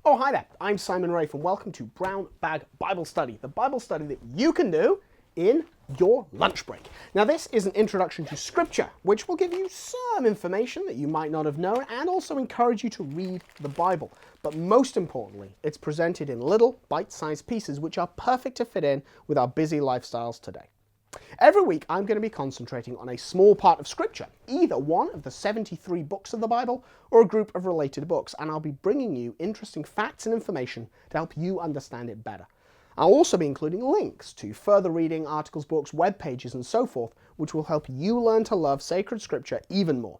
Oh, hi there. I'm Simon Rafe and welcome to Brown Bag Bible Study, the Bible study that you can do in your lunch break. Now, this is an introduction to Scripture, which will give you some information that you might not have known and also encourage you to read the Bible. But most importantly, it's presented in little bite-sized pieces which are perfect to fit in with our busy lifestyles today. Every week, I'm going to be concentrating on a small part of Scripture, either one of the 73 books of the Bible or a group of related books, and I'll be bringing you interesting facts and information to help you understand it better. I'll also be including links to further reading, articles, books, web pages, and so forth, which will help you learn to love sacred Scripture even more.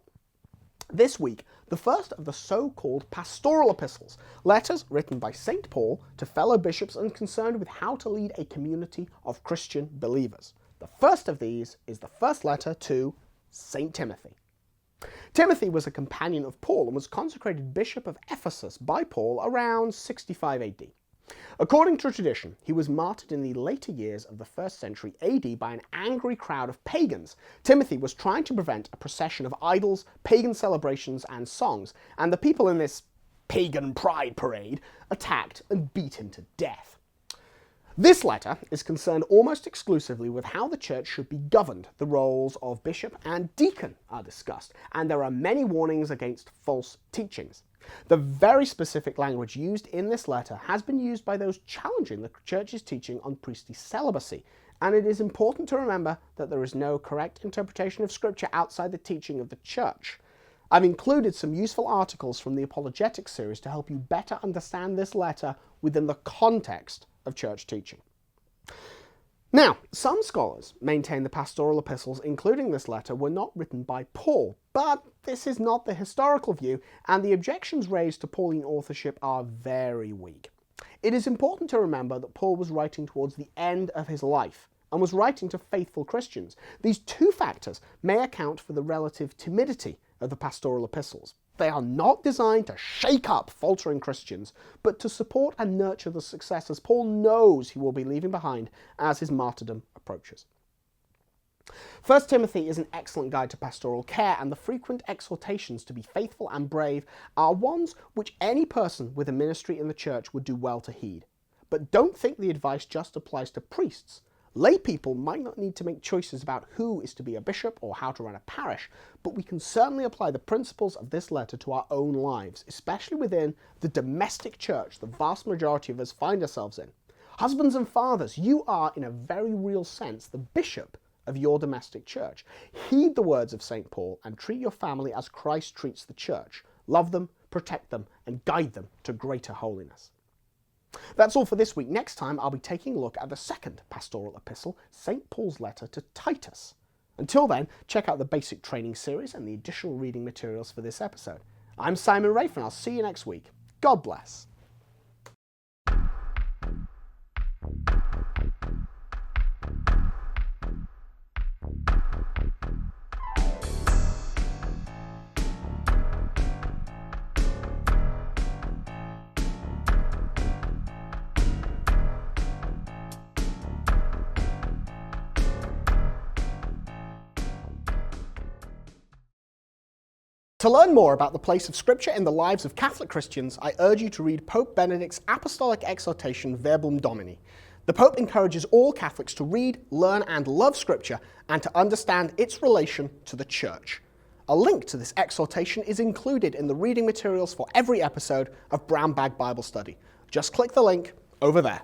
This week, the first of the so-called pastoral epistles, letters written by St. Paul to fellow bishops and concerned with how to lead a community of Christian believers. The first of these is the first letter to St. Timothy. Timothy was a companion of Paul and was consecrated Bishop of Ephesus by Paul around 65 AD. According to tradition, he was martyred in the later years of the 1st century AD by an angry crowd of pagans. Timothy was trying to prevent a procession of idols, pagan celebrations, and songs, and the people in this pagan pride parade attacked and beat him to death. This letter is concerned almost exclusively with how the church should be governed. The roles of bishop and deacon are discussed, and there are many warnings against false teachings. The very specific language used in this letter has been used by those challenging the church's teaching on priestly celibacy, and it is important to remember that there is no correct interpretation of Scripture outside the teaching of the church. I've included some useful articles from the Apologetics series to help you better understand this letter within the context of church teaching. Now, some scholars maintain the pastoral epistles, including this letter, were not written by Paul, but this is not the historical view, and the objections raised to Pauline authorship are very weak. It is important to remember that Paul was writing towards the end of his life and was writing to faithful Christians. These two factors may account for the relative timidity of the pastoral epistles. They are not designed to shake up faltering Christians, but to support and nurture the successors Paul knows he will be leaving behind as his martyrdom approaches. 1 Timothy is an excellent guide to pastoral care, and the frequent exhortations to be faithful and brave are ones which any person with a ministry in the church would do well to heed. But don't think the advice just applies to priests. Lay people might not need to make choices about who is to be a bishop or how to run a parish, but we can certainly apply the principles of this letter to our own lives, especially within the domestic church the vast majority of us find ourselves in. Husbands and fathers, you are, in a very real sense, the bishop of your domestic church. Heed the words of St. Paul and treat your family as Christ treats the church. Love them, protect them, and guide them to greater holiness. That's all for this week. Next time, I'll be taking a look at the second pastoral epistle, St. Paul's letter to Titus. Until then, check out the basic training series and the additional reading materials for this episode. I'm Simon Rafe, and I'll see you next week. God bless. To learn more about the place of Scripture in the lives of Catholic Christians, I urge you to read Pope Benedict's apostolic exhortation Verbum Domini. The Pope encourages all Catholics to read, learn, and love Scripture and to understand its relation to the Church. A link to this exhortation is included in the reading materials for every episode of Brown Bag Bible Study. Just click the link over there.